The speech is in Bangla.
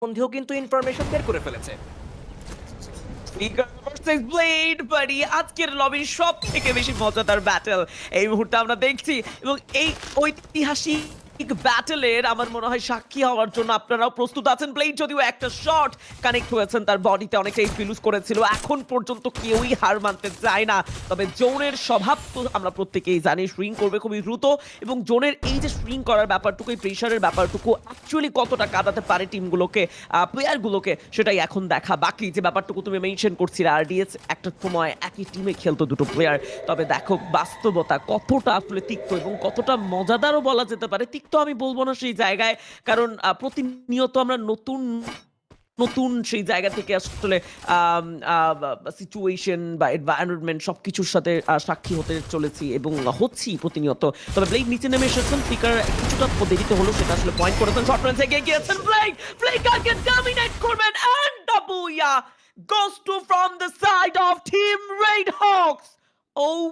মধ্যেও কিন্তু ইনফরমেশন বের করে ফেলেছে। ব্লেড বাড়ি আজকের লবির সব থেকে বেশি মজাদার ব্যাটল এই মুহূর্তে আমরা দেখছি, এবং এই ঐতিহাসিক ব্যাটলের আমার মনে হয় সাক্ষী হওয়ার জন্য আপনারাও প্রস্তুত আছেন। ব্লেড যদিও একটা শট কানেক্ট হয়েছেন, তার বডিতে অনেকটা এইচপি লুজ করেছিল, এখন পর্যন্ত কেউই হার মানতে চায় না। তবে জোনের স্বভাব তো আমরা প্রত্যেকেই জানি, শ্রিং করবে খুবই দ্রুত, এবং জোনের এই যে শ্রিং করার ব্যাপারটুকু, এই প্রেশারের ব্যাপারটুকু অ্যাকচুয়ালি কতটা কাঁদাতে পারে টিমগুলোকে, প্লেয়ারগুলোকে, সেটাই এখন দেখা বাকি। যে ব্যাপারটুকু তুমি মেনশন করছিলে, আরডিএস একটা সময় একই টিমে খেলতো দুটো প্লেয়ার, তবে দেখো বাস্তবতা কতটা আসলে তিক্ত এবং কতটা মজাদারও বলা যেতে পারে। তিক্ত আমি বলবো না সেই জায়গায়, কারণ প্রতিনিয়ত আমরা নতুন নতুন সেই জায়গা থেকে আসলে সিচুয়েশন বা এনভায়রনমেন্ট সবকিছুর সাথে সাক্ষী হতে চলেছি এবং হচ্ছি প্রতিনিয়ত। তবে ব্লেক নিচে নেমে এসেছেন, ফ্লিকার কিছুটা দেরিতে হলো সেটা আসলে পয়েন্ট করেছেন, শর্ট রেঞ্জ এগিয়ে গিয়েছেন ব্লেক, ফ্লিকারকে ডমিনেট করবেন এন্ড ডাবুয়া goes to from the side of Team Red Hawks. Oh